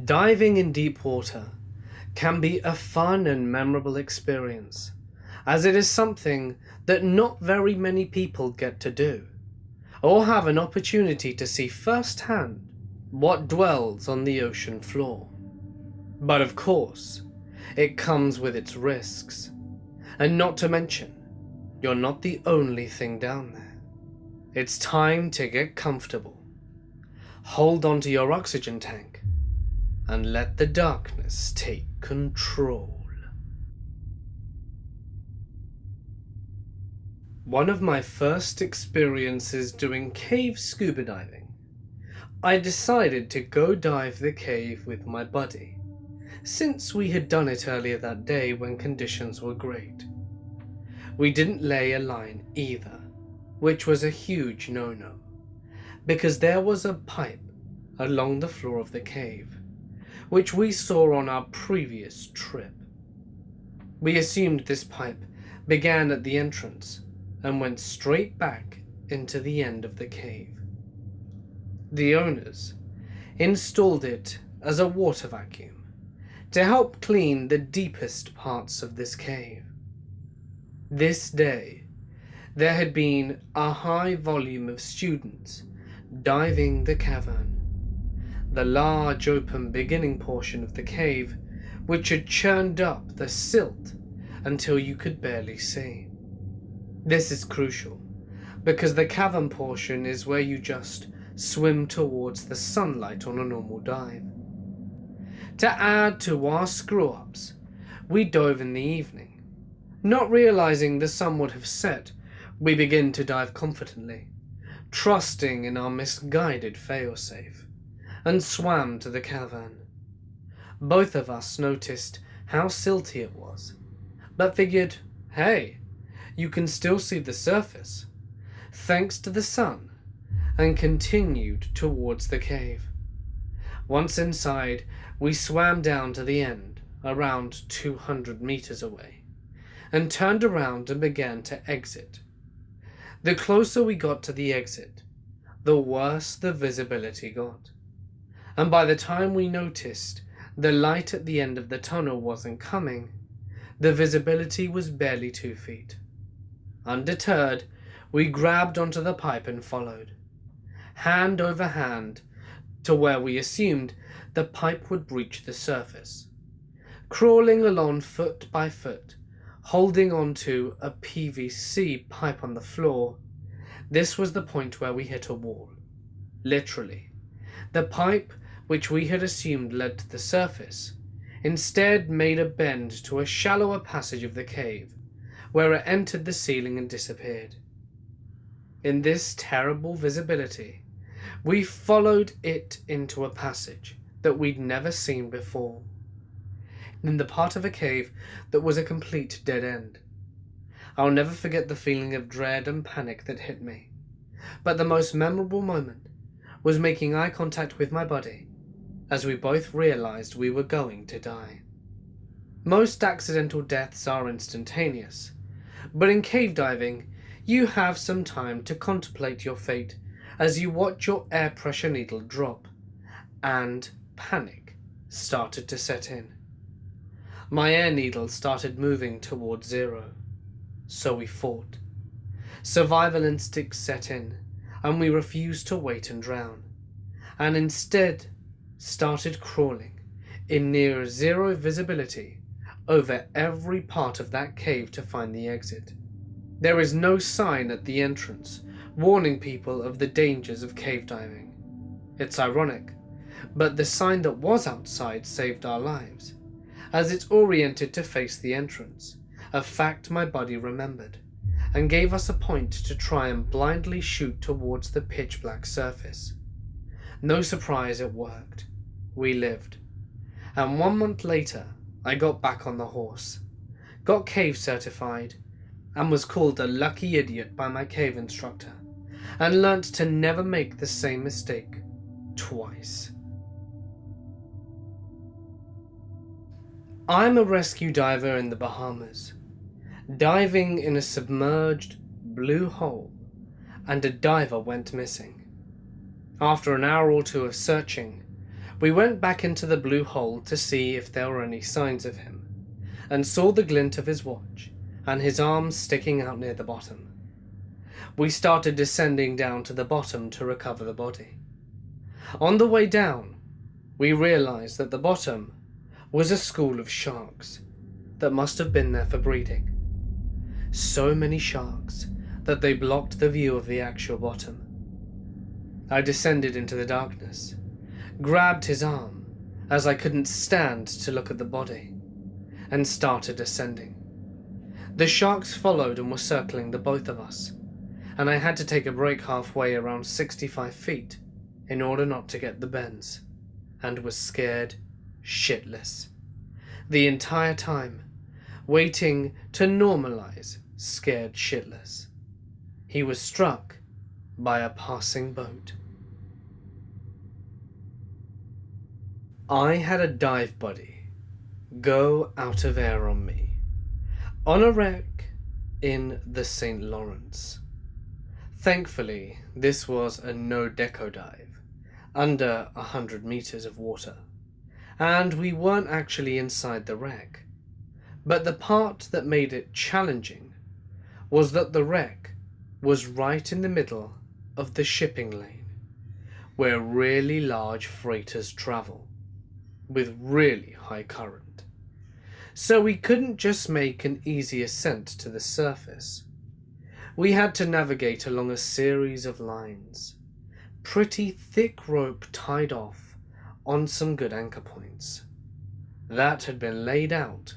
Diving in deep water can be a fun and memorable experience, as it is something that not very many people get to do, or have an opportunity to see firsthand what dwells on the ocean floor. But of course, it comes with its risks, and not to mention, you're not the only thing down there. It's time to get comfortable. Hold on to your oxygen tank and let the darkness take control. One of my first experiences doing cave scuba diving, I decided to go dive the cave with my buddy, since we had done it earlier that day when conditions were great. We didn't lay a line either, which was a huge no-no, because there was a pipe along the floor of the cave, which we saw on our previous trip. We assumed this pipe began at the entrance and went straight back into the end of the cave. The owners installed it as a water vacuum to help clean the deepest parts of this cave. This day, there had been a high volume of students diving the cavern, the large open beginning portion of the cave, which had churned up the silt until you could barely see. This is crucial, because the cavern portion is where you just swim towards the sunlight on a normal dive. To add to our screw-ups, we dove in the evening. Not realizing the sun would have set, we began to dive confidently, trusting in our misguided failsafe, and swam to the cavern. Both of us noticed how silty it was, but figured, hey, you can still see the surface, thanks to the sun, and continued towards the cave. Once inside, we swam down to the end, around 200 meters away, and turned around and began to exit. The closer we got to the exit, the worse the visibility got. And by the time we noticed the light at the end of the tunnel wasn't coming, the visibility was barely 2 feet. Undeterred, we grabbed onto the pipe and followed, hand over hand, to where we assumed the pipe would breach the surface. Crawling along foot by foot, holding onto a PVC pipe on the floor, this was the point where we hit a wall. Literally. The pipe, which we had assumed led to the surface, instead made a bend to a shallower passage of the cave, where it entered the ceiling and disappeared. In this terrible visibility, we followed it into a passage that we'd never seen before, in the part of a cave that was a complete dead end. I'll never forget the feeling of dread and panic that hit me, but the most memorable moment was making eye contact with my buddy as we both realized we were going to die. Most accidental deaths are instantaneous, but in cave diving, you have some time to contemplate your fate as you watch your air pressure needle drop, and panic started to set in. My air needle started moving towards 0, so we fought. Survival instincts set in, and we refused to wait and drown, and instead started crawling in near 0 visibility over every part of that cave to find the exit. There is no sign at the entrance warning people of the dangers of cave diving. It's ironic, but the sign that was outside saved our lives, as it's oriented to face the entrance, a fact my buddy remembered, and gave us a point to try and blindly shoot towards the pitch black surface. No surprise, it worked. We lived. And 1 month later, I got back on the horse, got cave certified, and was called a lucky idiot by my cave instructor, and learnt to never make the same mistake twice. I'm a rescue diver in the Bahamas, diving in a submerged blue hole, and a diver went missing. After an hour or two of searching, We went back into the blue hole to see if there were any signs of him, and saw the glint of his watch and his arms sticking out near the bottom. We started descending down to the bottom to recover the body. On the way down, we realized that the bottom was a school of sharks that must have been there for breeding. So many sharks that they blocked the view of the actual bottom. I descended into the darkness, grabbed his arm as I couldn't stand to look at the body, and started ascending. The sharks followed and were circling the both of us, and I had to take a break halfway around 65 feet in order not to get the bends, and was scared shitless. The entire time, waiting to normalize scared shitless. He was struck by a passing boat. I had a dive buddy go out of air on me on a wreck in the St. Lawrence. Thankfully, this was a no-deco dive, under 100 meters of water, and we weren't actually inside the wreck. But the part that made it challenging was that the wreck was right in the middle of the shipping lane, where really large freighters travel, with really high current. So we couldn't just make an easy ascent to the surface. We had to navigate along a series of lines, pretty thick rope tied off on some good anchor points, that had been laid out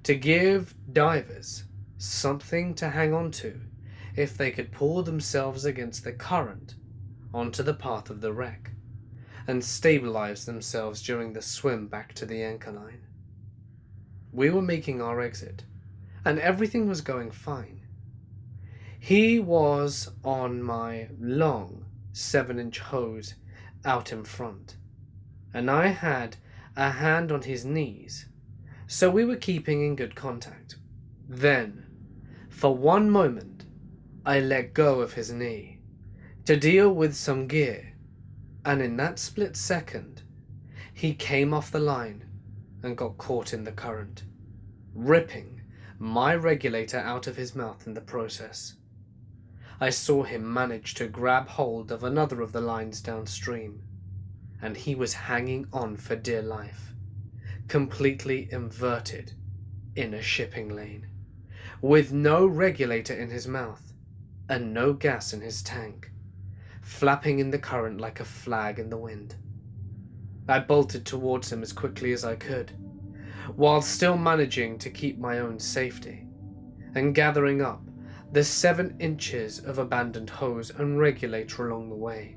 to give divers something to hang on to if they could pull themselves against the current onto the path of the wreck, and stabilize themselves during the swim back to the anchor line. We were making our exit, and everything was going fine. He was on my long 7-inch hose out in front, and I had a hand on his knees, so we were keeping in good contact. Then, for one moment, I let go of his knee to deal with some gear, and in that split second, he came off the line and got caught in the current, ripping my regulator out of his mouth in the process. I saw him manage to grab hold of another of the lines downstream, and he was hanging on for dear life, completely inverted in a shipping lane, with no regulator in his mouth and no gas in his tank, flapping in the current like a flag in the wind. I bolted towards him as quickly as I could, while still managing to keep my own safety, and gathering up the 7 inches of abandoned hose and regulator along the way.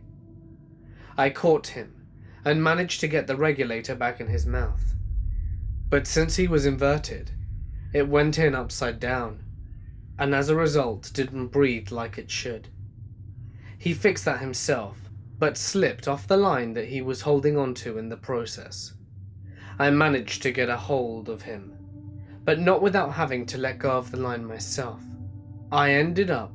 I caught him and managed to get the regulator back in his mouth, but since he was inverted, it went in upside down, and as a result didn't breathe like it should. He fixed that himself, but slipped off the line that he was holding onto in the process. I managed to get a hold of him, but not without having to let go of the line myself. I ended up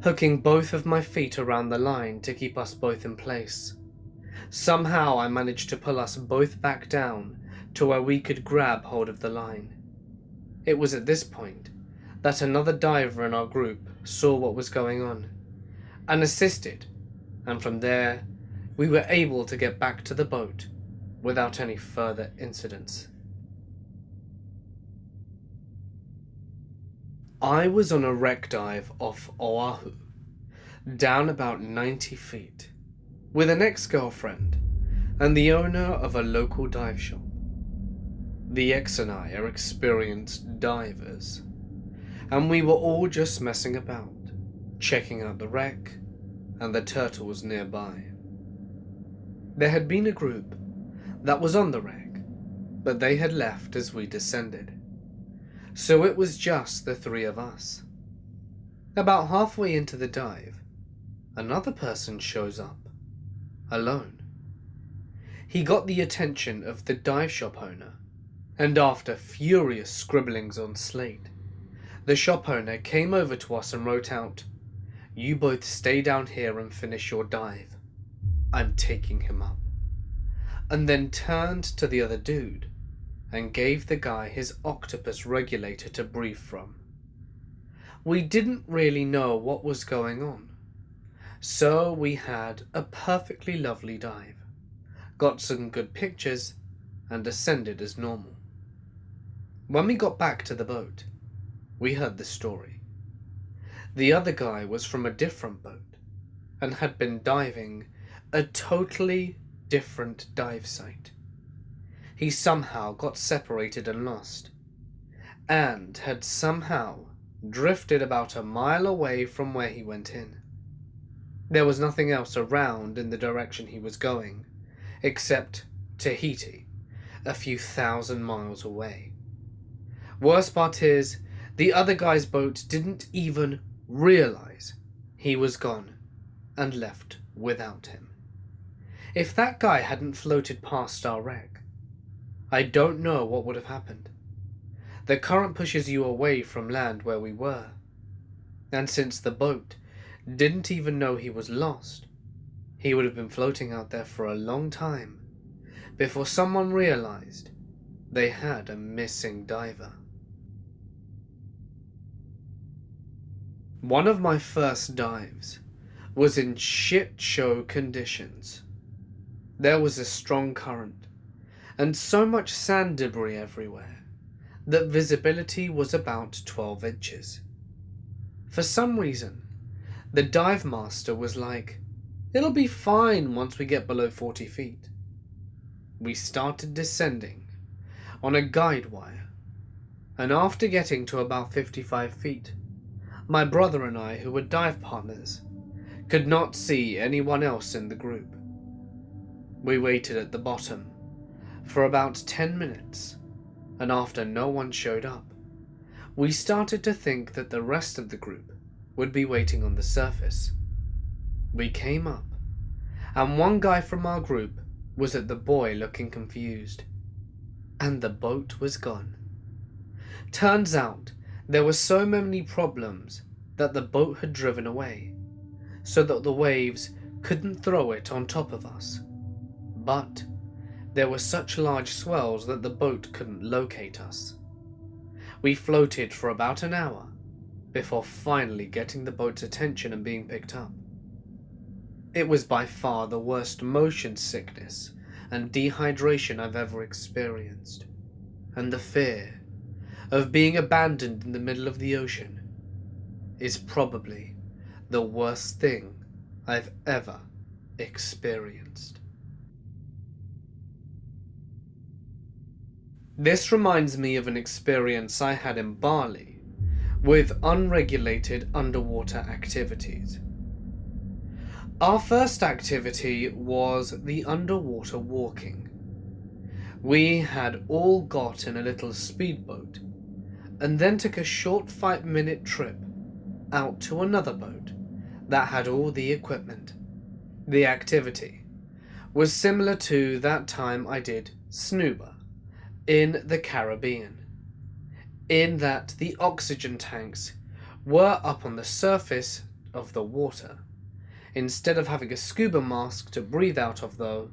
hooking both of my feet around the line to keep us both in place. Somehow I managed to pull us both back down to where we could grab hold of the line. It was at this point that another diver in our group saw what was going on and assisted, and from there we were able to get back to the boat without any further incidents. I was on a wreck dive off Oahu, down about 90 feet, with an ex-girlfriend and the owner of a local dive shop. The ex and I are experienced divers, and we were all just messing about, checking out the wreck and the turtles nearby. There had been a group that was on the wreck, but they had left as we descended, so it was just the 3 of us. About halfway into the dive, another person shows up, alone. He got the attention of the dive shop owner, and after furious scribblings on slate, the shop owner came over to us and wrote out, "You both stay down here and finish your dive. I'm taking him up." and then turned to the other dude and gave the guy his octopus regulator to breathe from. We didn't really know what was going on, so we had a perfectly lovely dive, got some good pictures, and ascended as normal. When we got back to the boat, we heard the story. The other guy was from a different boat and had been diving a totally different dive site. He somehow got separated and lost, and had somehow drifted about a mile away from where he went in. There was nothing else around in the direction he was going, except Tahiti, a few thousand miles away. Worst part is, the other guy's boat didn't even realize he was gone and left without him. If that guy hadn't floated past our wreck, I don't know what would have happened. The current pushes you away from land where we were, and since the boat didn't even know he was lost, he would have been floating out there for a long time before someone realized they had a missing diver. One of my first dives was in shit show conditions. There was a strong current and so much sand debris everywhere that visibility was about 12 inches. For some reason, the dive master was like, "It'll be fine once we get below 40 feet. We started descending on a guide wire, and after getting to about 55 feet, my brother and I, who were dive partners, could not see anyone else in the group. We waited at the bottom for about 10 minutes, and after no one showed up, we started to think that the rest of the group would be waiting on the surface. We came up, and one guy from our group was at the buoy looking confused, and the boat was gone. Turns out there were so many problems that the boat had driven away, so that the waves couldn't throw it on top of us. But there were such large swells that the boat couldn't locate us. We floated for about an hour before finally getting the boat's attention and being picked up. It was by far the worst motion sickness and dehydration I've ever experienced, and the fear of being abandoned in the middle of the ocean is probably the worst thing I've ever experienced. This reminds me of an experience I had in Bali with unregulated underwater activities. Our first activity was the underwater walking. We had all got in a little speedboat and then took a short 5-minute trip out to another boat that had all the equipment. The activity was similar to that time I did snuba in the Caribbean, in that the oxygen tanks were up on the surface of the water. Instead of having a scuba mask to breathe out of though,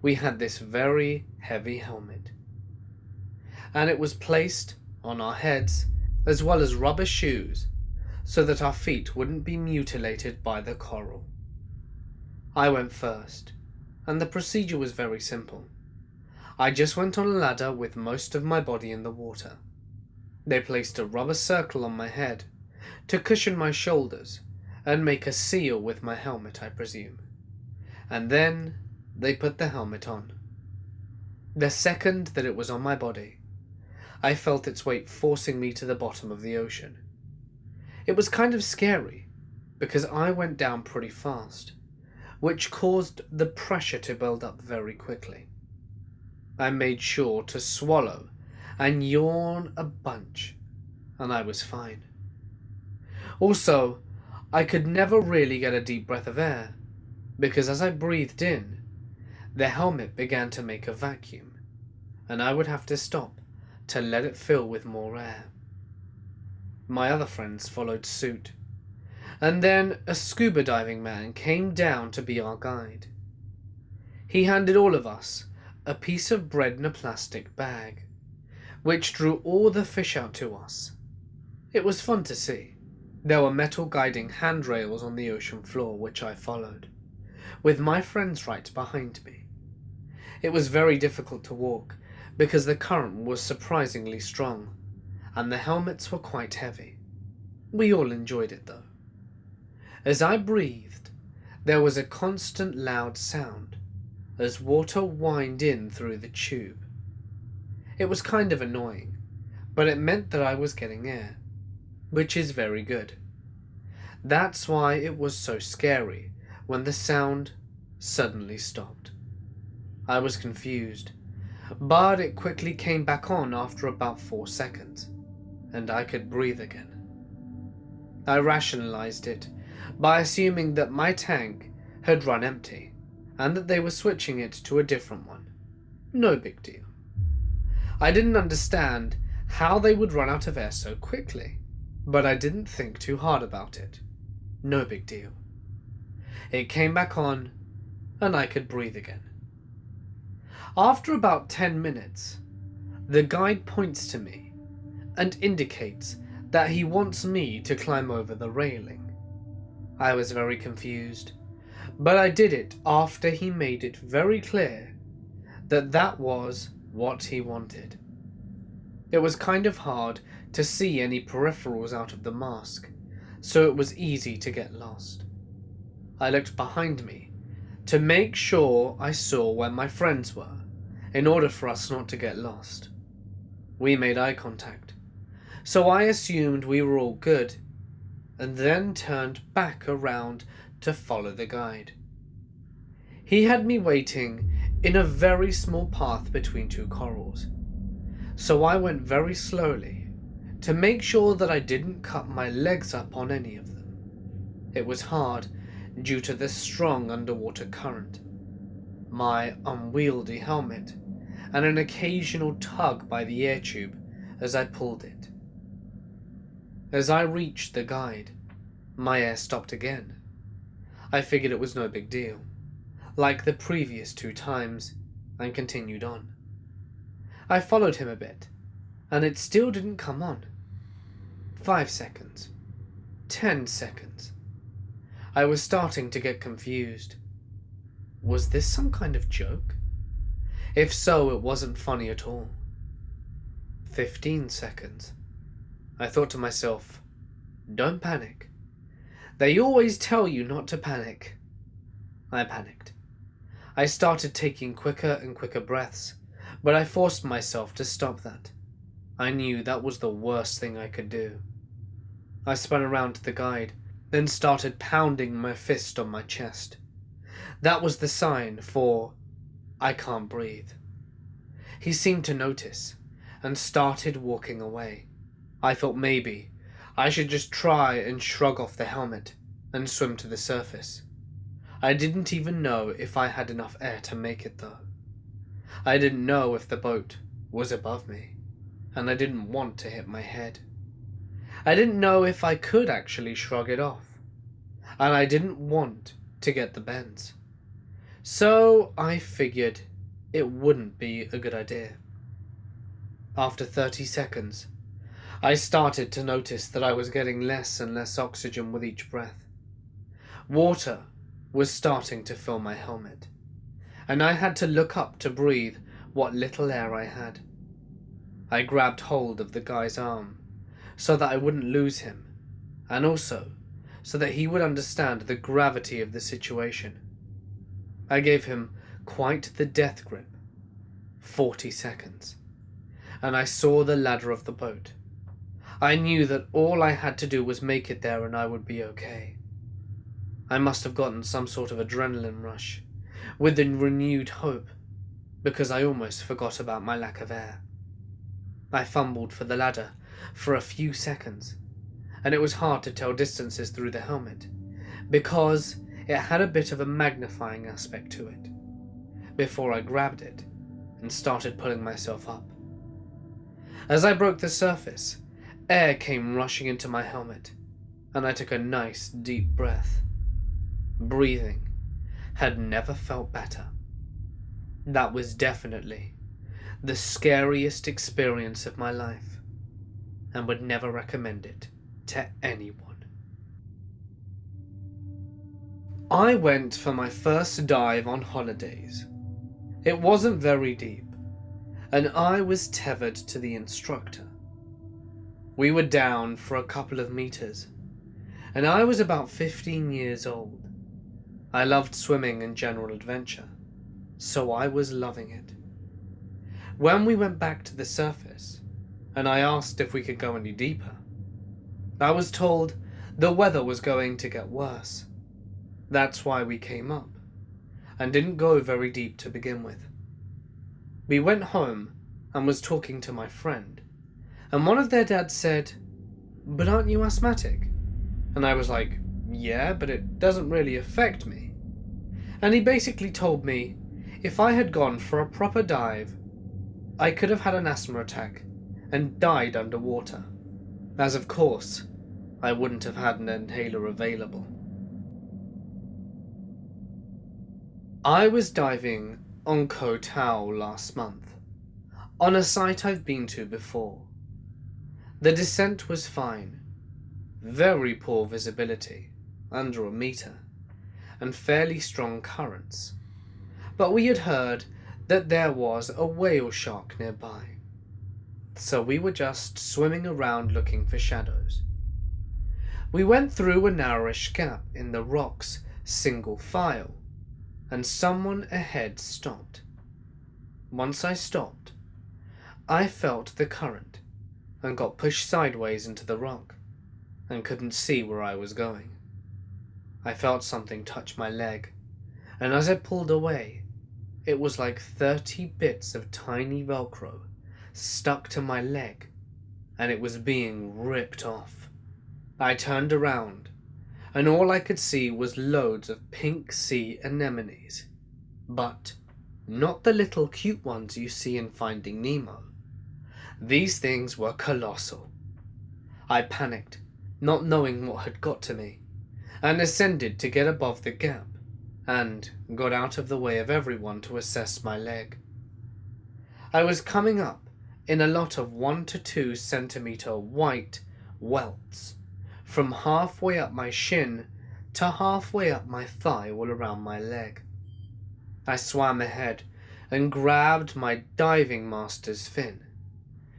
we had this very heavy helmet. And it was placed on our heads as well as rubber shoes so that our feet wouldn't be mutilated by the coral. I went first, and the procedure was very simple. I just went on a ladder with most of my body in the water. They placed a rubber circle on my head to cushion my shoulders and make a seal with my helmet, I presume. And then they put the helmet on. The second that it was on my body, I felt its weight forcing me to the bottom of the ocean. It was kind of scary because I went down pretty fast, which caused the pressure to build up very quickly. I made sure to swallow and yawn a bunch, and I was fine. Also, I could never really get a deep breath of air, because as I breathed in, the helmet began to make a vacuum, and I would have to stop to let it fill with more air. My other friends followed suit, and then a scuba diving man came down to be our guide. He handed all of us a piece of bread in a plastic bag, which drew all the fish out to us. It was fun to see. There were metal guiding handrails on the ocean floor, which I followed, with my friends right behind me. It was very difficult to walk because the current was surprisingly strong, and the helmets were quite heavy. We all enjoyed it though. As I breathed, there was a constant loud sound as water whined in through the tube. It was kind of annoying, but it meant that I was getting air, which is very good. That's why it was so scary when the sound suddenly stopped. I was confused, but it quickly came back on after about 4 seconds, and I could breathe again. I rationalized it by assuming that my tank had run empty and that they were switching it to a different one. No big deal. I didn't understand how they would run out of air so quickly, but I didn't think too hard about it. No big deal. It came back on, and I could breathe again. After about 10 minutes, the guide points to me and indicates that he wants me to climb over the railing. I was very confused, but I did it after he made it very clear that that was what he wanted. It was kind of hard to see any peripherals out of the mask, so it was easy to get lost. I looked behind me to make sure I saw where my friends were, in order for us not to get lost. We made eye contact, so I assumed we were all good, and then turned back around to follow the guide. He had me waiting in a very small path between two corals, so I went very slowly to make sure that I didn't cut my legs up on any of them. It was hard due to the strong underwater current, my unwieldy helmet, and an occasional tug by the air tube as I pulled it. As I reached the guide, my air stopped again. I figured it was no big deal, like the previous 2 times, and continued on. I followed him a bit, and it still didn't come on. 5 seconds. 10 seconds. I was starting to get confused. Was this some kind of joke? If so, it wasn't funny at all. 15 seconds. I thought to myself, don't panic. They always tell you not to panic. I panicked. I started taking quicker and quicker breaths, but I forced myself to stop that. I knew that was the worst thing I could do. I spun around to the guide, then started pounding my fist on my chest. That was the sign for I can't breathe. He seemed to notice and started walking away. I thought maybe I should just try and shrug off the helmet and swim to the surface. I didn't even know if I had enough air to make it though. I didn't know if the boat was above me, and I didn't want to hit my head. I didn't know if I could actually shrug it off, and I didn't want to get the bends. So I figured it wouldn't be a good idea. After 30 seconds, I started to notice that I was getting less and less oxygen with each breath. Water was starting to fill my helmet, and I had to look up to breathe what little air I had. I grabbed hold of the guy's arm so that I wouldn't lose him, and also so that he would understand the gravity of the situation. I gave him quite the death grip. 40 seconds. And I saw the ladder of the boat. I knew that all I had to do was make it there and I would be okay. I must have gotten some sort of adrenaline rush, with a renewed hope, because I almost forgot about my lack of air. I fumbled for the ladder for a few seconds, and it was hard to tell distances through the helmet, because it had a bit of a magnifying aspect to it, before I grabbed it and started pulling myself up. As I broke the surface, air came rushing into my helmet, and I took a nice deep breath. Breathing had never felt better. That was definitely the scariest experience of my life, and would never recommend it to anyone. I went for my first dive on holidays. It wasn't very deep, and I was tethered to the instructor. We were down for a couple of meters, and I was about 15 years old. I loved swimming and general adventure, so I was loving it. When we went back to the surface, and I asked if we could go any deeper, I was told the weather was going to get worse. That's why we came up, and didn't go very deep to begin with. We went home and was talking to my friend, and one of their dads said, "But aren't you asthmatic?" And I was like, "Yeah, but it doesn't really affect me." And he basically told me if I had gone for a proper dive, I could have had an asthma attack and died underwater, as of course I wouldn't have had an inhaler available. I was diving on Koh Tao last month, on a site I've been to before. The descent was fine, very poor visibility, under a meter, and fairly strong currents, but we had heard that there was a whale shark nearby, so we were just swimming around looking for shadows. We went through a narrowish gap in the rocks, single file, and someone ahead stopped. Once I stopped, I felt the current and got pushed sideways into the rock and couldn't see where I was going. I felt something touch my leg, and as I pulled away, it was like 30 bits of tiny Velcro stuck to my leg, and it was being ripped off. I turned around, and all I could see was loads of pink sea anemones, but not the little cute ones you see in Finding Nemo. These things were colossal. I panicked, not knowing what had got to me, and ascended to get above the gap, and got out of the way of everyone to assess my leg. I was coming up in a lot of 1 to 2 centimeter white welts, from halfway up my shin to halfway up my thigh all around my leg. I swam ahead and grabbed my diving master's fin,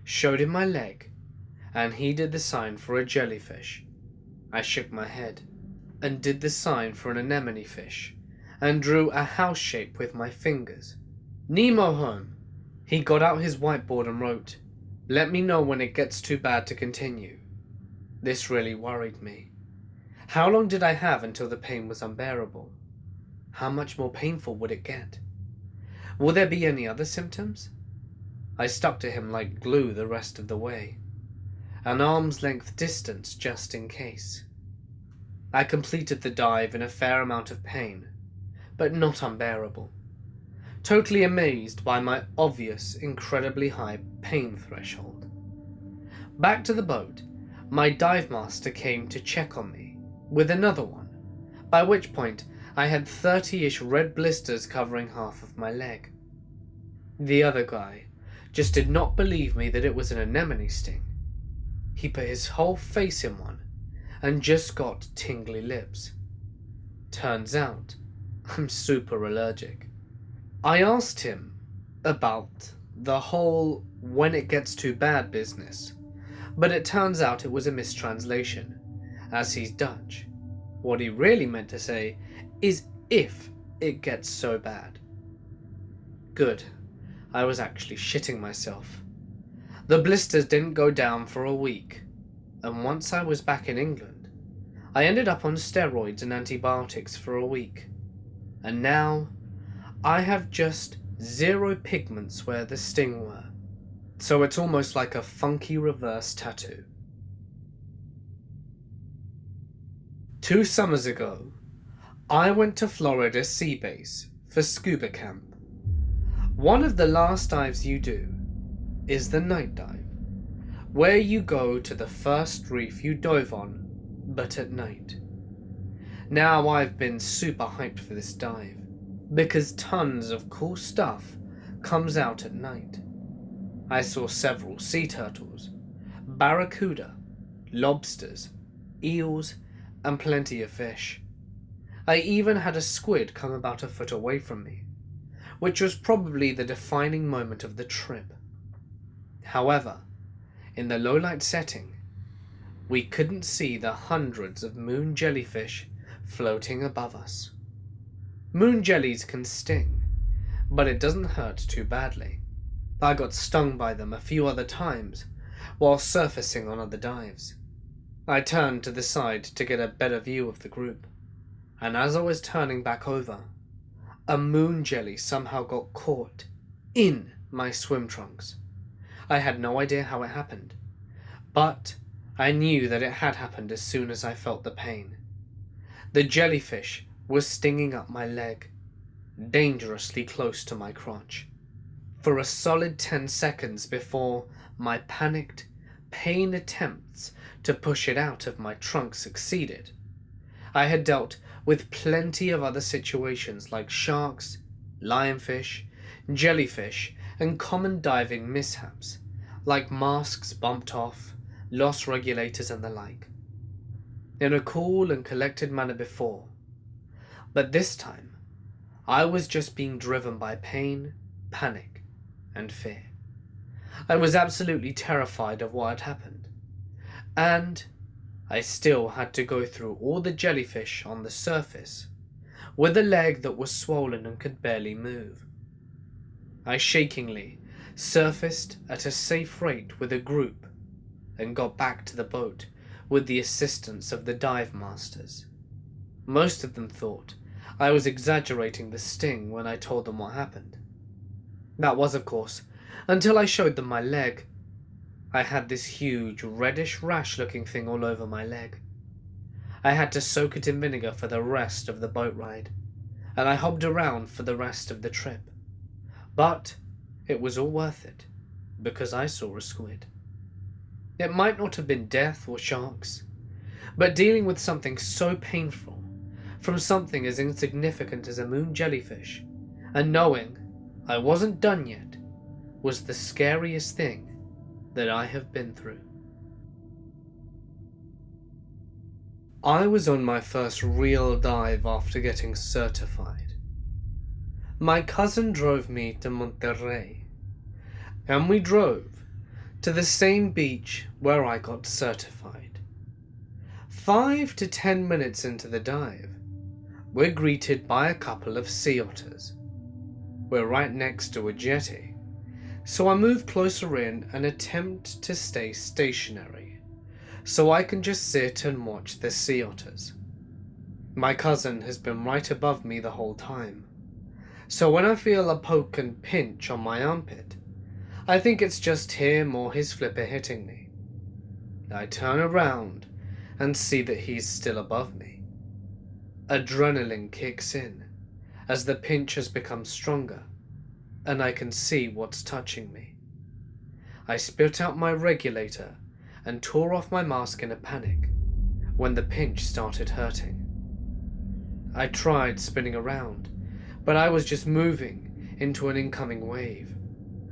showed him my leg, and he did the sign for a jellyfish. I shook my head and did the sign for an anemone fish, and drew a house shape with my fingers. "Nemo home." He got out his whiteboard and wrote, "Let me know when it gets too bad to continue." This really worried me. How long did I have until the pain was unbearable? How much more painful would it get? Will there be any other symptoms? I stuck to him like glue the rest of the way, an arm's length distance just in case. I completed the dive in a fair amount of pain, but not unbearable. Totally amazed by my obvious, incredibly high pain threshold. Back to the boat, my dive master came to check on me with another one, by which point I had 30-ish red blisters covering half of my leg. The other guy just did not believe me that it was an anemone sting. He put his whole face in one and just got tingly lips. Turns out I'm super allergic. I asked him about the whole when it gets too bad business, but it turns out it was a mistranslation, as he's Dutch. What he really meant to say is if it gets so bad. Good, I was actually shitting myself. The blisters didn't go down for a week, and once I was back in England, I ended up on steroids and antibiotics for a week, and now I have just 0 pigments where the sting were, so it's almost like a funky reverse tattoo. 2 summers ago, I went to Florida Sea Base for scuba camp. One of the last dives you do is the night dive, where you go to the first reef you dove on, but at night. Now I've been super hyped for this dive, because tons of cool stuff comes out at night. I saw several sea turtles, barracuda, lobsters, eels, and plenty of fish. I even had a squid come about a foot away from me, which was probably the defining moment of the trip. However, in the low-light setting, we couldn't see the hundreds of moon jellyfish floating above us. Moon jellies can sting, but it doesn't hurt too badly. I got stung by them a few other times while surfacing on other dives. I turned to the side to get a better view of the group, and as I was turning back over, a moon jelly somehow got caught in my swim trunks. I had no idea how it happened, but I knew that it had happened as soon as I felt the pain. The jellyfish was stinging up my leg, dangerously close to my crotch, for a solid 10 seconds before my panicked, pain attempts to push it out of my trunk succeeded. I had dealt with plenty of other situations like sharks, lionfish, jellyfish, and common diving mishaps, like masks bumped off, lost regulators and the like, in a cool and collected manner before. But this time, I was just being driven by pain, panic, and fear. I was absolutely terrified of what had happened, and I still had to go through all the jellyfish on the surface with a leg that was swollen and could barely move. I shakingly surfaced at a safe rate with a group and got back to the boat with the assistance of the dive masters. Most of them thought I was exaggerating the sting when I told them what happened. That was, of course, until I showed them my leg. I had this huge reddish rash looking thing all over my leg. I had to soak it in vinegar for the rest of the boat ride, and I hobbed around for the rest of the trip. But it was all worth it, because I saw a squid. It might not have been death or sharks, but dealing with something so painful from something as insignificant as a moon jellyfish, and knowing I wasn't done yet, was the scariest thing that I have been through. I was on my first real dive after getting certified. My cousin drove me to Monterrey, and we drove to the same beach where I got certified. 5 to 10 minutes into the dive, we're greeted by a couple of sea otters. We're right next to a jetty, so I move closer in and attempt to stay stationary, so I can just sit and watch the sea otters. My cousin has been right above me the whole time, so when I feel a poke and pinch on my armpit, I think it's just him or his flipper hitting me. I turn around and see that he's still above me. Adrenaline kicks in as the pinch has become stronger, and I can see what's touching me. I spit out my regulator and tore off my mask in a panic when the pinch started hurting. I tried spinning around, but I was just moving into an incoming wave,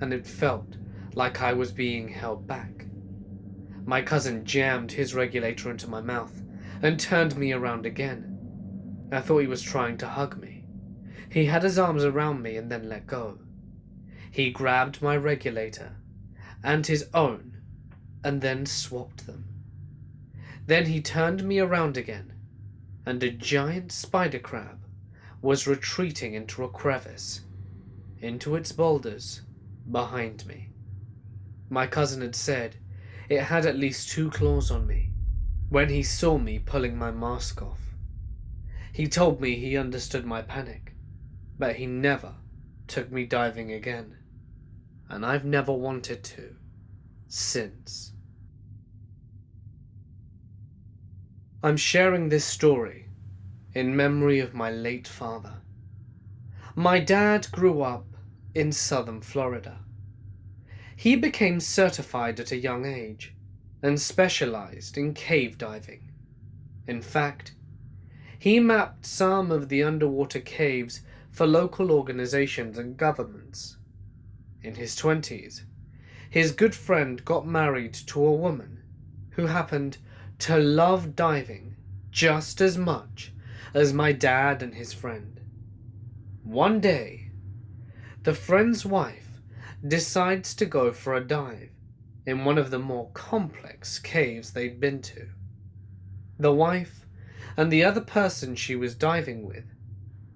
and it felt like I was being held back. My cousin jammed his regulator into my mouth and turned me around again. I thought he was trying to hug me. He had his arms around me and then let go. He grabbed my regulator and his own and then swapped them. Then he turned me around again, and a giant spider crab was retreating into a crevice, into its boulders behind me. My cousin had said it had at least 2 claws on me when he saw me pulling my mask off. He told me he understood my panic, but he never took me diving again, and I've never wanted to since. I'm sharing this story in memory of my late father. My dad grew up in southern Florida. He became certified at a young age and specialized in cave diving. In fact, he mapped some of the underwater caves for local organizations and governments. In his 20s, his good friend got married to a woman who happened to love diving just as much as my dad and his friend. One day, the friend's wife decides to go for a dive in one of the more complex caves they'd been to. The wife and the other person she was diving with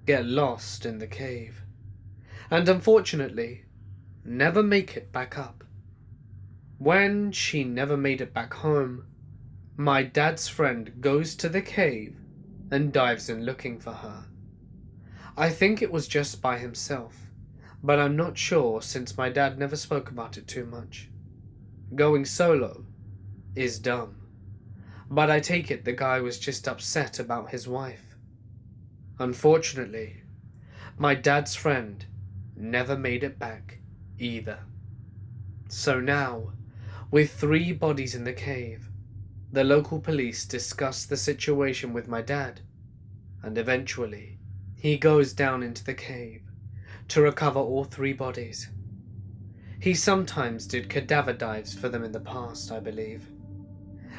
get lost in the cave, and unfortunately never make it back up. When she never made it back home, my dad's friend goes to the cave and dives in looking for her. I think it was just by himself, but I'm not sure since my dad never spoke about it too much. Going solo is dumb, but I take it the guy was just upset about his wife. Unfortunately, my dad's friend never made it back either. So now, with 3 bodies in the cave, the local police discuss the situation with my dad, and eventually he goes down into the cave to recover all 3 bodies. He sometimes did cadaver dives for them in the past, I believe,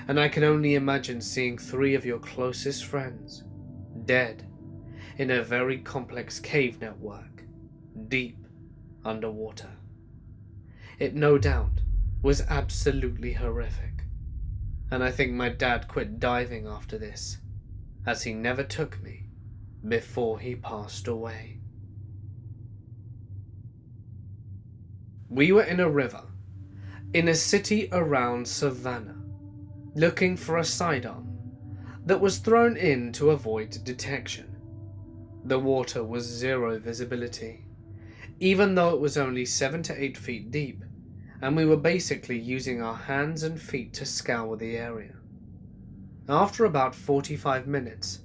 and I can only imagine seeing 3 of your closest friends dead in a very complex cave network deep underwater. It no doubt was absolutely horrific, and I think my dad quit diving after this, as he never took me before he passed away. We were in a river, in a city around Savannah, looking for a sidearm that was thrown in to avoid detection. The water was 0 visibility, even though it was only 7 to 8 feet deep, and we were basically using our hands and feet to scour the area. After about 45 minutes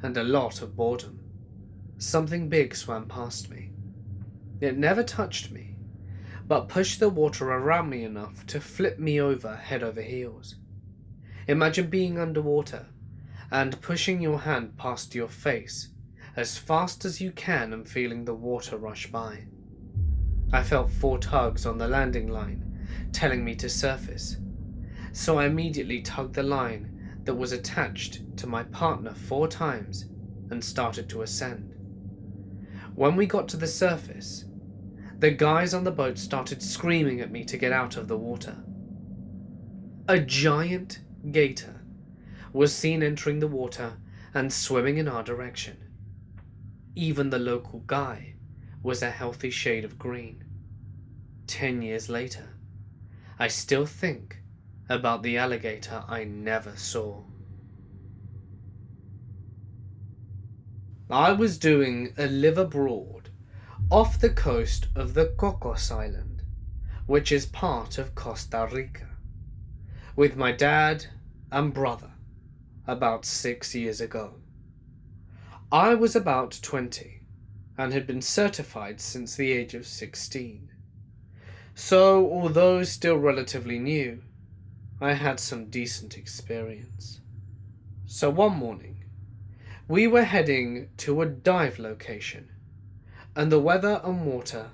and a lot of boredom, something big swam past me. It never touched me, but pushed the water around me enough to flip me over head over heels. Imagine being underwater and pushing your hand past your face as fast as you can and feeling the water rush by. I felt 4 tugs on the landing line telling me to surface, so I immediately tugged the line that was attached to my partner 4 times and started to ascend. When we got to the surface, the guys on the boat started screaming at me to get out of the water. A giant gator was seen entering the water and swimming in our direction. Even the local guy was a healthy shade of green. 10 years later, I still think about the alligator I never saw. I was doing a live abroad off the coast of the Cocos Island, which is part of Costa Rica, with my dad and brother about 6 years ago. I was about 20 and had been certified since the age of 16. So, although still relatively new, I had some decent experience. So one morning, we were heading to a dive location, and the weather and water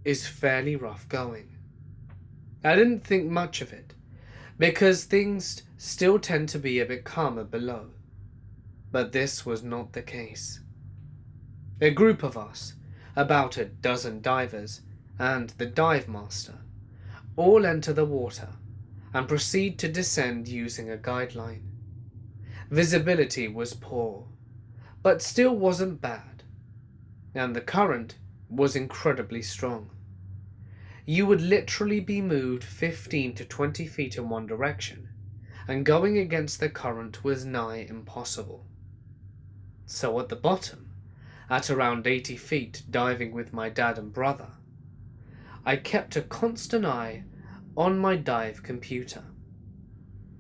is fairly rough going. I didn't think much of it, because things still tend to be a bit calmer below, but this was not the case. A group of us, about a dozen divers, and the dive master, all enter the water and proceed to descend using a guideline. Visibility was poor, but still wasn't bad, and the current was incredibly strong. You would literally be moved 15 to 20 feet in one direction, and going against the current was nigh impossible. So at the bottom, at around 80 feet diving with my dad and brother, I kept a constant eye on my dive computer.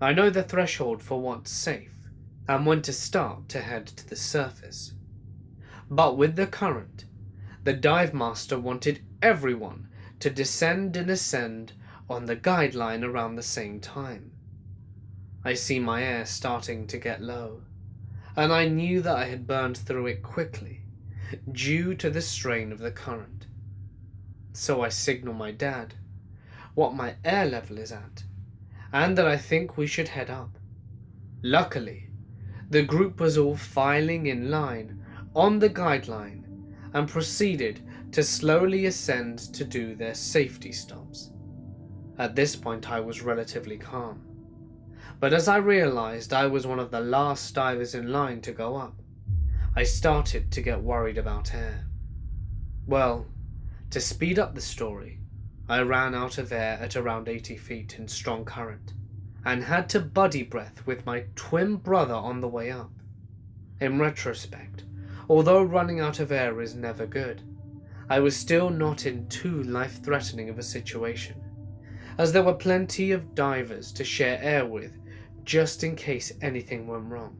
I know the threshold for what's safe and when to start to head to the surface. But with the current, the dive master wanted everyone to descend and ascend on the guideline around the same time. I see my air starting to get low, and I knew that I had burned through it quickly due to the strain of the current. So I signal my dad what my air level is at, and that I think we should head up. Luckily, the group was all filing in line on the guideline and proceeded to slowly ascend to do their safety stops. At this point I was relatively calm, but as I realized I was one of the last divers in line to go up, I started to get worried about air. Well, to speed up the story, I ran out of air at around 80 feet in strong current, and had to buddy breath with my twin brother on the way up. In retrospect, although running out of air is never good, I was still not in too life-threatening of a situation, as there were plenty of divers to share air with just in case anything went wrong.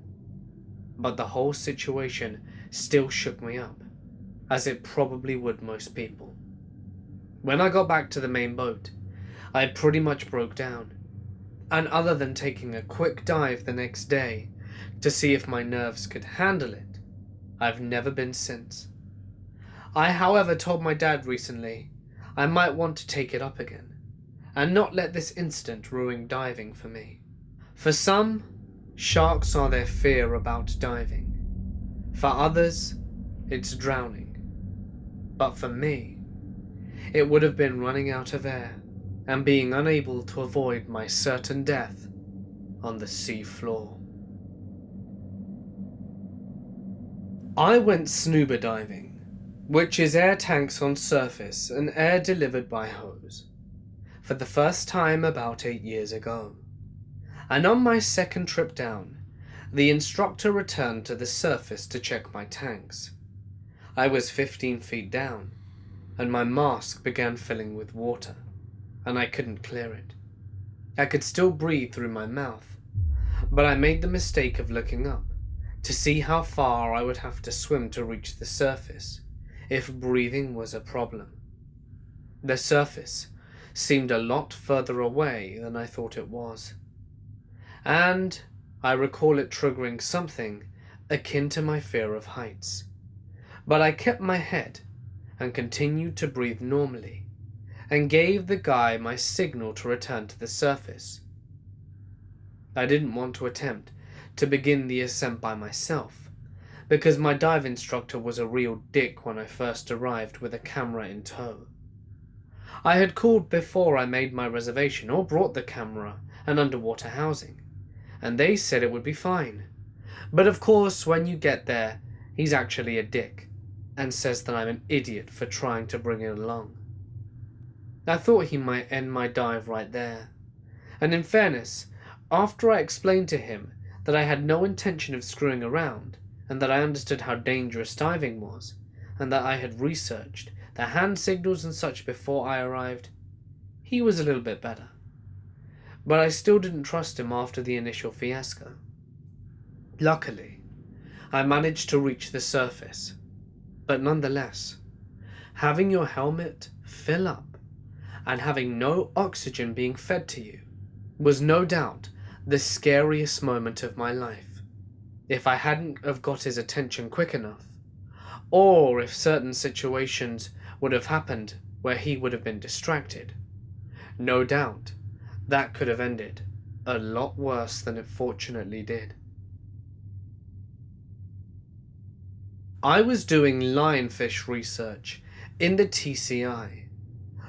But the whole situation still shook me up, as it probably would most people. When I got back to the main boat, I pretty much broke down, and other than taking a quick dive the next day to see if my nerves could handle it, I've never been since. I, however, told my dad recently I might want to take it up again, and not let this incident ruin diving for me. For some, sharks are their fear about diving. For others, it's drowning. But for me, it would have been running out of air and being unable to avoid my certain death on the sea floor. I went snuba diving, which is air tanks on surface and air delivered by hose, for the first time about 8 years ago. And on my second trip down, the instructor returned to the surface to check my tanks. I was 15 feet down, and my mask began filling with water, and I couldn't clear it. I could still breathe through my mouth, but I made the mistake of looking up to see how far I would have to swim to reach the surface if breathing was a problem. The surface seemed a lot further away than I thought it was, and I recall it triggering something akin to my fear of heights. But I kept my head and continued to breathe normally, and gave the guy my signal to return to the surface. I didn't want to attempt to begin the ascent by myself, because my dive instructor was a real dick when I first arrived with a camera in tow. I had called before I made my reservation or brought the camera and underwater housing, and they said it would be fine. But of course, when you get there, he's actually a dick, and says that I'm an idiot for trying to bring it along. I thought he might end my dive right there, and in fairness, after I explained to him that I had no intention of screwing around, and that I understood how dangerous diving was, and that I had researched the hand signals and such before I arrived, he was a little bit better. But I still didn't trust him after the initial fiasco. Luckily, I managed to reach the surface, but nonetheless, having your helmet fill up and having no oxygen being fed to you was no doubt the scariest moment of my life. If I hadn't have got his attention quick enough, or if certain situations would have happened where he would have been distracted, no doubt that could have ended a lot worse than it fortunately did. I was doing lionfish research in the TCI,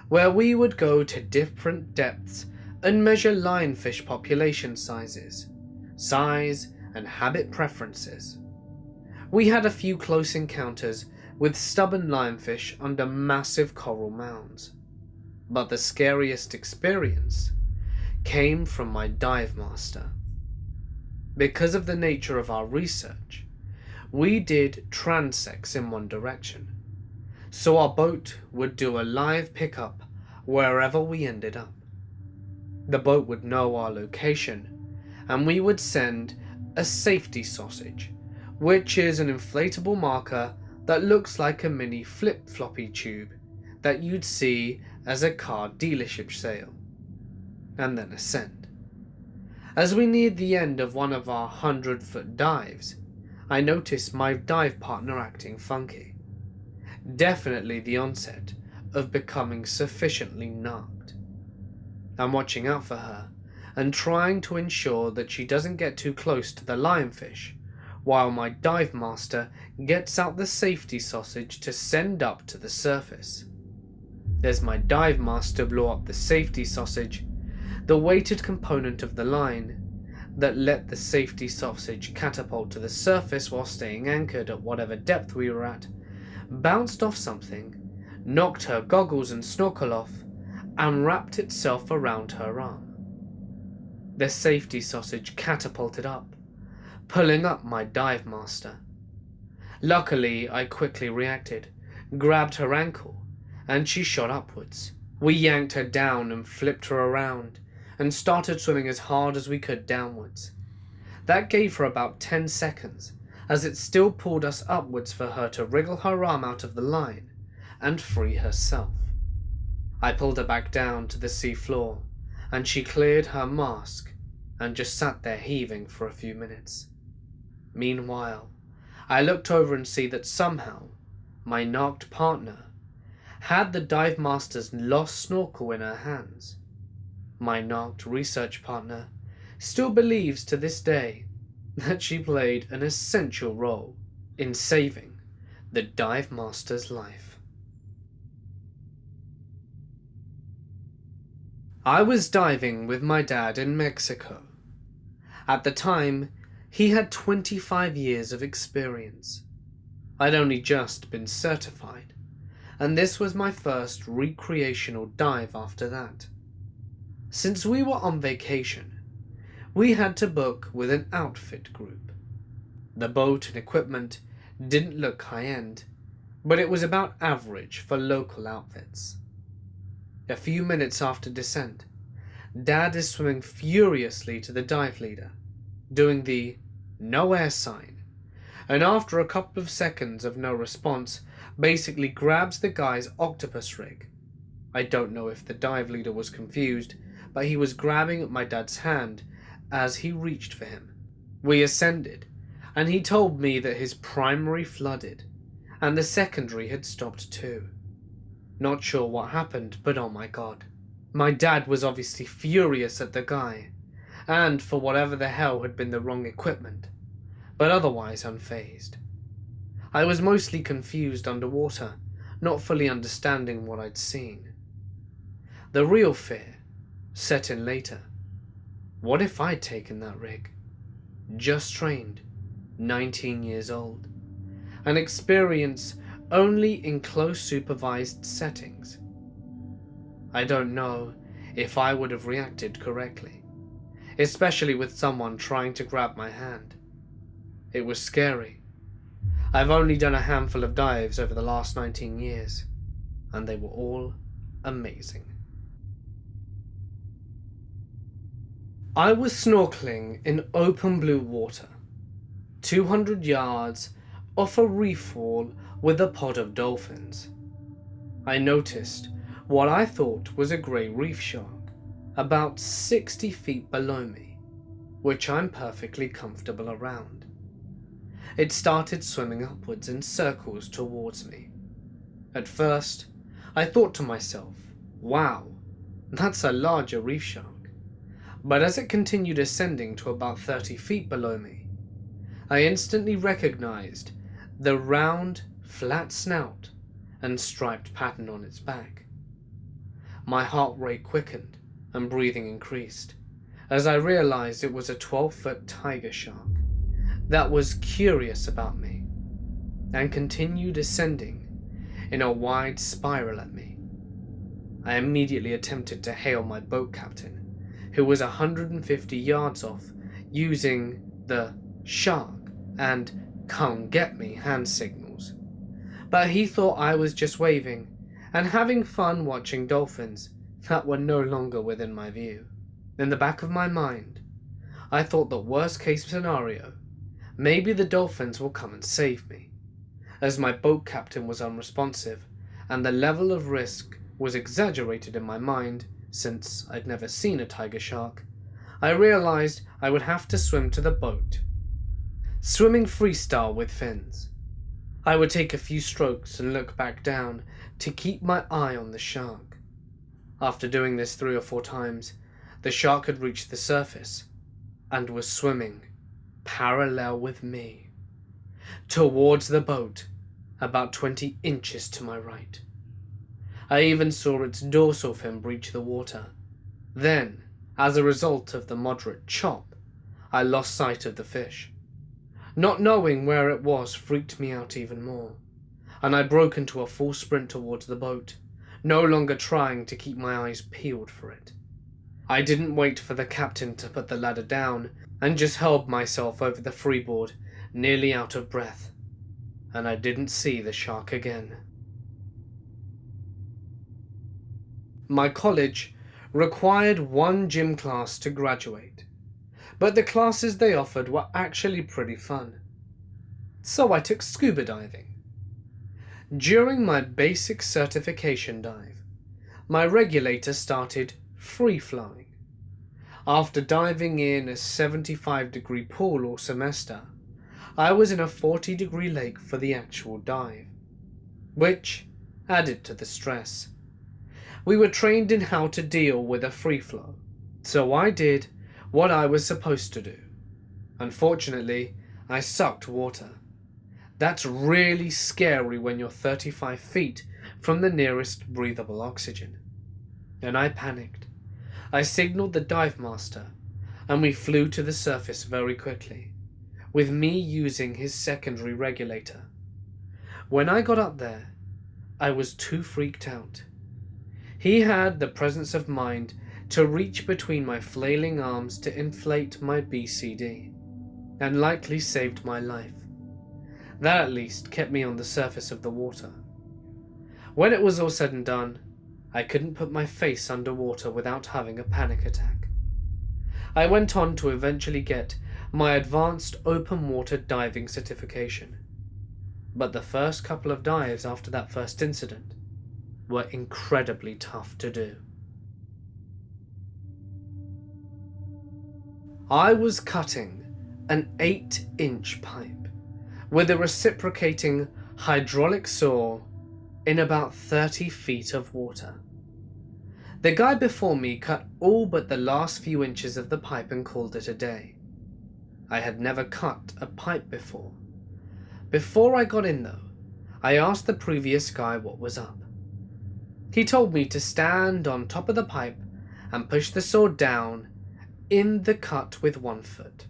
where we would go to different depths and measure lionfish population sizes, size and habit preferences. We had a few close encounters with stubborn lionfish under massive coral mounds, but the scariest experience came from my dive master. Because of the nature of our research, we did transects in one direction, so our boat would do a live pickup wherever we ended up. The boat would know our location, and we would send a safety sausage, which is an inflatable marker that looks like a mini flip-floppy tube that you'd see as a car dealership sale, and then ascend. As we neared the end of one of our 100-foot dives, I noticed my dive partner acting funky. Definitely the onset of becoming sufficiently knocked. I'm watching out for her and trying to ensure that she doesn't get too close to the lionfish, while my dive master gets out the safety sausage to send up to the surface. As my dive master blew up the safety sausage, the weighted component of the line that let the safety sausage catapult to the surface while staying anchored at whatever depth we were at, bounced off something, knocked her goggles and snorkel off, and wrapped itself around her arm. The safety sausage catapulted up, pulling up my dive master. Luckily, I quickly reacted, grabbed her ankle, and she shot upwards. We yanked her down and flipped her around, and started swimming as hard as we could downwards. That gave her about 10 seconds, as it still pulled us upwards for her to wriggle her arm out of the line and free herself. I pulled her back down to the sea floor, and she cleared her mask and just sat there heaving for a few minutes. Meanwhile, I looked over and see that somehow my knocked partner had the dive master's lost snorkel in her hands. My knocked research partner still believes to this day that she played an essential role in saving the dive master's life. I was diving with my dad in Mexico. At the time, he had 25 years of experience. I'd only just been certified, and this was my first recreational dive after that. Since we were on vacation, we had to book with an outfit group. The boat and equipment didn't look high-end, but it was about average for local outfits. A few minutes after descent, Dad is swimming furiously to the dive leader, doing the no air sign, and after a couple of seconds of no response, basically grabs the guy's octopus rig. I don't know if the dive leader was confused, but he was grabbing at my dad's hand as he reached for him. We ascended, and he told me that his primary flooded, and the secondary had stopped too. Not sure what happened, but oh my god. My dad was obviously furious at the guy, and for whatever the hell had been the wrong equipment, but otherwise unfazed. I was mostly confused underwater, not fully understanding what I'd seen. The real fear set in later. What if I'd taken that rig? Just trained, 19 years old, an experience only in close supervised settings. I don't know if I would have reacted correctly, especially with someone trying to grab my hand. It was scary. I've only done a handful of dives over the last 19 years, and they were all amazing. I was snorkeling in open blue water, 200 yards off a reef wall with a pod of dolphins. I noticed what I thought was a grey reef shark, about 60 feet below me, which I'm perfectly comfortable around. It started swimming upwards in circles towards me. At first, I thought to myself, wow, that's a larger reef shark. But as it continued ascending to about 30 feet below me, I instantly recognized the round, flat snout and striped pattern on its back. My heart rate quickened and breathing increased as I realized it was a 12-foot tiger shark that was curious about me and continued ascending in a wide spiral at me. I immediately attempted to hail my boat captain, who was 150 yards off, using the shark and "come get me" hand signals. But he thought I was just waving and having fun watching dolphins that were no longer within my view. In the back of my mind, I thought that worst case scenario, maybe the dolphins will come and save me. As my boat captain was unresponsive and the level of risk was exaggerated in my mind, since I'd never seen a tiger shark, I realized I would have to swim to the boat. Swimming freestyle with fins, I would take a few strokes and look back down to keep my eye on the shark. After doing this 3 or 4 times, the shark had reached the surface and was swimming parallel with me, towards the boat, about 20 inches to my right. I even saw its dorsal fin breach the water. Then, as a result of the moderate chop, I lost sight of the fish. Not knowing where it was freaked me out even more, and I broke into a full sprint towards the boat, no longer trying to keep my eyes peeled for it. I didn't wait for the captain to put the ladder down, and just hurled myself over the freeboard, nearly out of breath, and I didn't see the shark again. My college required 1 gym class to graduate, but the classes they offered were actually pretty fun. So I took scuba diving. During my basic certification dive, my regulator started free-flowing. After diving in a 75-degree pool all semester, I was in a 40-degree lake for the actual dive, which added to the stress. We were trained in how to deal with a free flow, so I did what I was supposed to do. Unfortunately, I sucked water. That's really scary when you're 35 feet from the nearest breathable oxygen. And I panicked. I signaled the dive master, and we flew to the surface very quickly, with me using his secondary regulator. When I got up there, I was too freaked out. He had the presence of mind to reach between my flailing arms to inflate my BCD, and likely saved my life. That at least kept me on the surface of the water. When it was all said and done, I couldn't put my face underwater without having a panic attack. I went on to eventually get my advanced open water diving certification, but the first couple of dives after that first incident were incredibly tough to do. I was cutting an 8-inch pipe with a reciprocating hydraulic saw in about 30 feet of water. The guy before me cut all but the last few inches of the pipe and called it a day. I had never cut a pipe before. Before I got in though, I asked the previous guy what was up. He told me to stand on top of the pipe and push the saw down in the cut with 1 foot,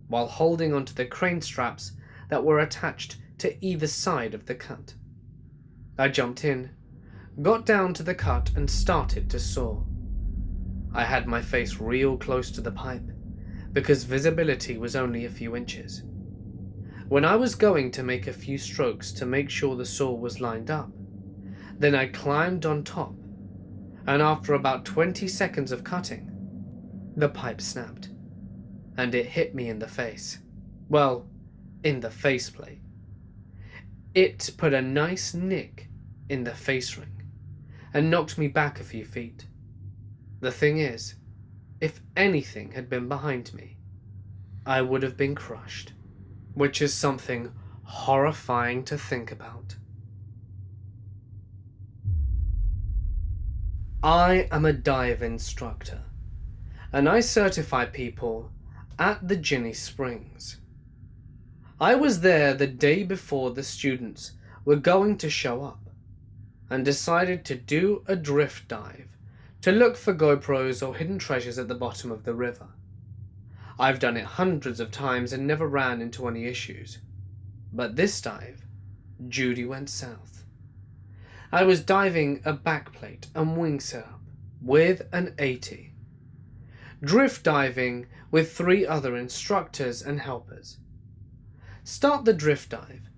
while holding onto the crane straps that were attached to either side of the cut. I jumped in, got down to the cut and started to saw. I had my face real close to the pipe, because visibility was only a few inches. When I was going to make a few strokes to make sure the saw was lined up, then I climbed on top, and after about 20 seconds of cutting, the pipe snapped, and it hit me in the face. Well, in the faceplate. It put a nice nick in the face ring, and knocked me back a few feet. The thing is, if anything had been behind me, I would have been crushed, which is something horrifying to think about. I am a dive instructor, and I certify people at the Ginny Springs. I was there the day before the students were going to show up, and decided to do a drift dive to look for GoPros or hidden treasures at the bottom of the river. I've done it hundreds of times and never ran into any issues, but this dive, Judy went south. I was diving a backplate and wing setup with an 80. Drift diving with 3 other instructors and helpers. Start the drift dive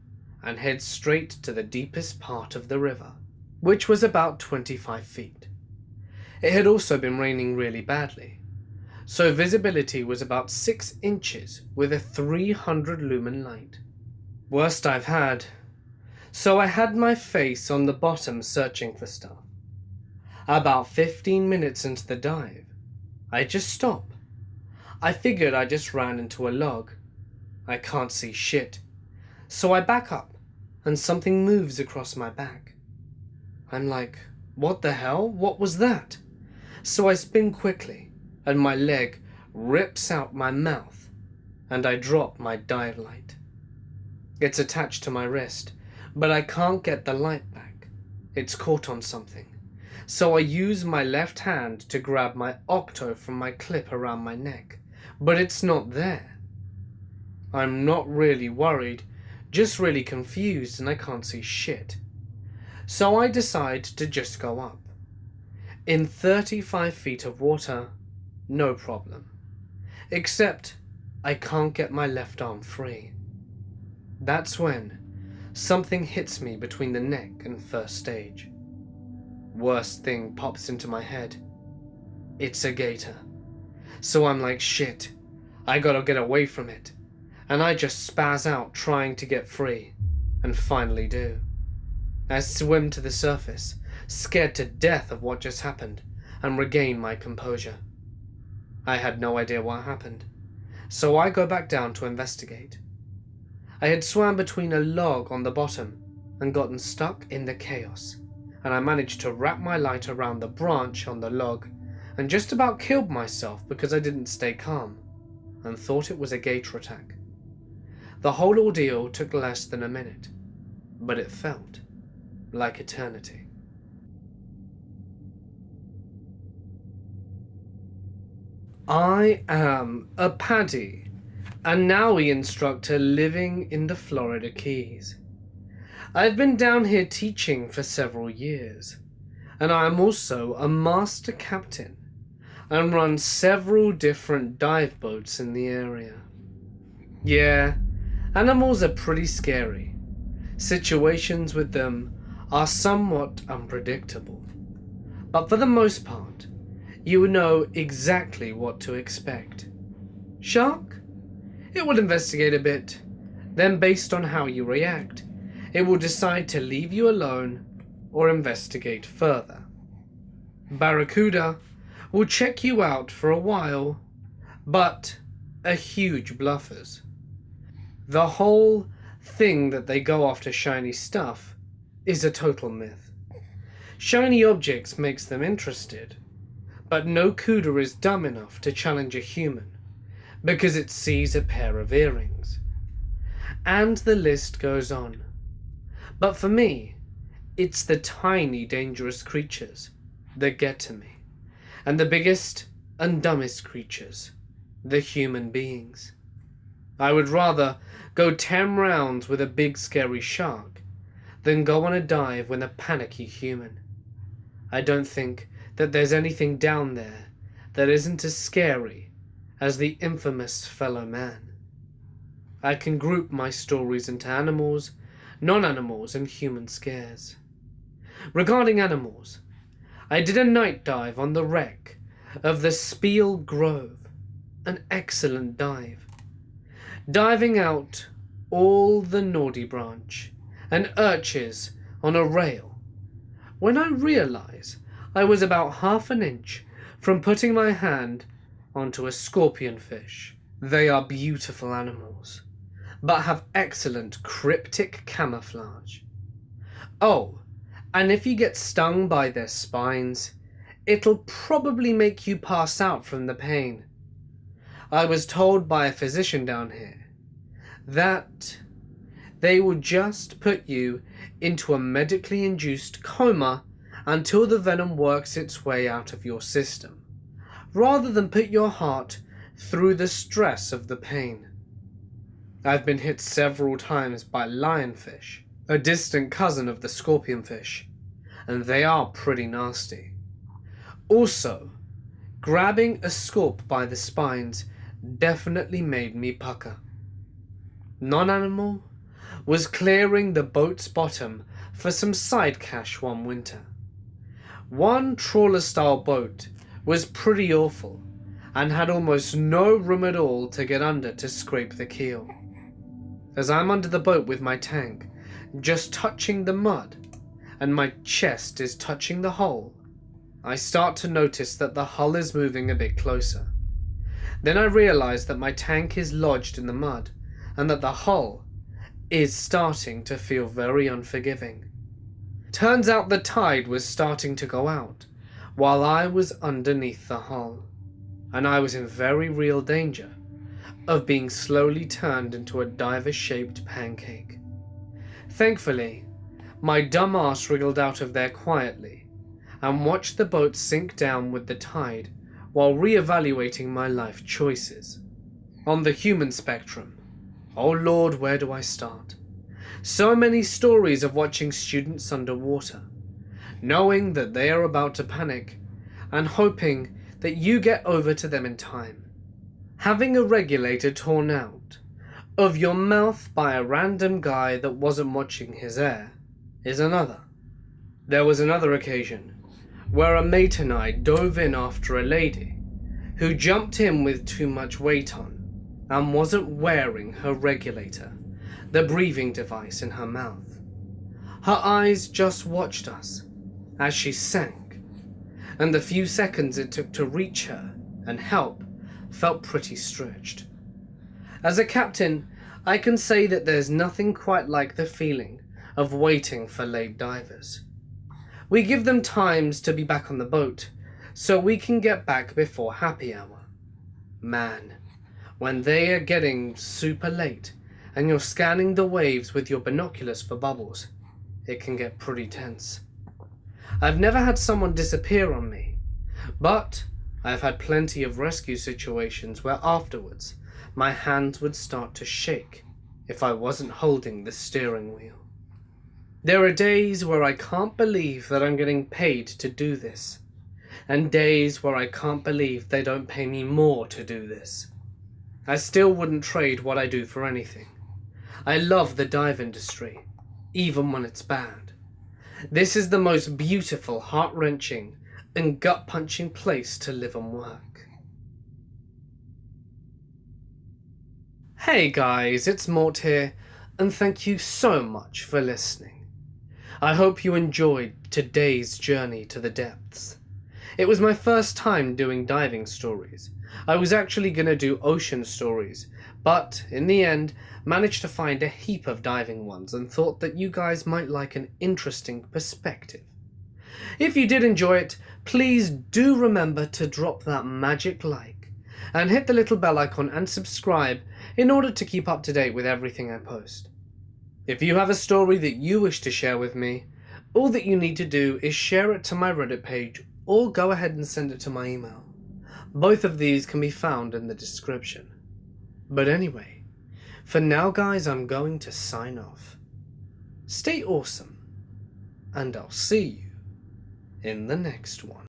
and head straight to the deepest part of the river, which was about 25 feet. It had also been raining really badly, so visibility was about 6 inches with a 300 lumen light. Worst I've had. So I had my face on the bottom searching for stuff. About 15 minutes into the dive, I just stopped. I figured I just ran into a log. I can't see shit, so I back up and something moves across my back. I'm like, what the hell? What was that? So I spin quickly, and my leg rips out my mouth, and I drop my dive light. It's attached to my wrist, but I can't get the light back. It's caught on something. So I use my left hand to grab my octo from my clip around my neck, but it's not there. I'm not really worried, just really confused, and I can't see shit. So I decide to just go up. In 35 feet of water, no problem. Except I can't get my left arm free. That's when something hits me between the neck and first stage. Worst thing pops into my head. It's a gator. So I'm like, shit, I gotta get away from it. And I just spaz out trying to get free, and finally do. I swim to the surface, scared to death of what just happened, and regain my composure. I had no idea what happened, so I go back down to investigate. I had swam between a log on the bottom and gotten stuck in the chaos, and I managed to wrap my light around the branch on the log and just about killed myself because I didn't stay calm and thought it was a gator attack. The whole ordeal took less than a minute, but it felt like eternity. I am a PADI, a NAUI instructor living in the Florida Keys. I've been down here teaching for several years, and I am also a master captain and run several different dive boats in the area. Yeah, animals are pretty scary. Situations with them are somewhat unpredictable, but for the most part, you would know exactly what to expect. Shark? It will investigate a bit, then based on how you react, it will decide to leave you alone or investigate further. Barracuda will check you out for a while, but are huge bluffers. The whole thing that they go after shiny stuff is a total myth. Shiny objects makes them interested, but no cuda is dumb enough to challenge a human because it sees a pair of earrings. And the list goes on. But for me, it's the tiny dangerous creatures that get to me, and the biggest and dumbest creatures, the human beings. I would rather go 10 rounds with a big scary shark than go on a dive with a panicky human. I don't think that there's anything down there that isn't as scary as the infamous fellow man. I can group my stories into animals, non-animals, and human scares. Regarding animals, I did a night dive on the wreck of the Spiel Grove, an excellent dive. Diving out all the Naughty Branch and urchins on a rail, when I realize I was about half an inch from putting my hand onto a scorpionfish. They are beautiful animals, but have excellent cryptic camouflage. Oh, and if you get stung by their spines, it'll probably make you pass out from the pain. I was told by a physician down here that they will just put you into a medically induced coma until the venom works its way out of your system, rather than put your heart through the stress of the pain. I've been hit several times by lionfish, a distant cousin of the scorpionfish, and they are pretty nasty. Also, grabbing a scorp by the spines definitely made me pucker. Non-animal was clearing the boat's bottom for some side cash one winter. One trawler-style boat was pretty awful and had almost no room at all to get under to scrape the keel. As I'm under the boat with my tank, just touching the mud, and my chest is touching the hull, I start to notice that the hull is moving a bit closer. Then I realize that my tank is lodged in the mud, and that the hull is starting to feel very unforgiving. Turns out the tide was starting to go out while I was underneath the hull, and I was in very real danger of being slowly turned into a diver-shaped pancake. Thankfully, my dumb ass wriggled out of there quietly and watched the boat sink down with the tide while re-evaluating my life choices. On the human spectrum, oh Lord, where do I start? So many stories of watching students underwater, knowing that they are about to panic, and hoping that you get over to them in time. Having a regulator torn out of your mouth by a random guy that wasn't watching his air is another. There was another occasion where a mate and I dove in after a lady who jumped in with too much weight on and wasn't wearing her regulator, the breathing device in her mouth. Her eyes just watched us as she sank, and the few seconds it took to reach her and help felt pretty stretched. As a captain, I can say that there's nothing quite like the feeling of waiting for late divers. We give them times to be back on the boat so we can get back before happy hour. Man, when they are getting super late and you're scanning the waves with your binoculars for bubbles, it can get pretty tense. I've never had someone disappear on me, but I've had plenty of rescue situations where afterwards my hands would start to shake if I wasn't holding the steering wheel. There are days where I can't believe that I'm getting paid to do this, and days where I can't believe they don't pay me more to do this. I still wouldn't trade what I do for anything. I love the dive industry, even when it's bad. This is the most beautiful, heart-wrenching, and gut-punching place to live and work. Hey guys, it's Mort here, and thank you so much for listening. I hope you enjoyed today's journey to the depths. It was my first time doing diving stories. I was actually going to do ocean stories, but in the end managed to find a heap of diving ones and thought that you guys might like an interesting perspective. If you did enjoy it, please do remember to drop that magic like and hit the little bell icon and subscribe in order to keep up to date with everything I post. If you have a story that you wish to share with me, all that you need to do is share it to my Reddit page or go ahead and send it to my email. Both of these can be found in the description. But anyway, for now guys, I'm going to sign off. Stay awesome, and I'll see you in the next one.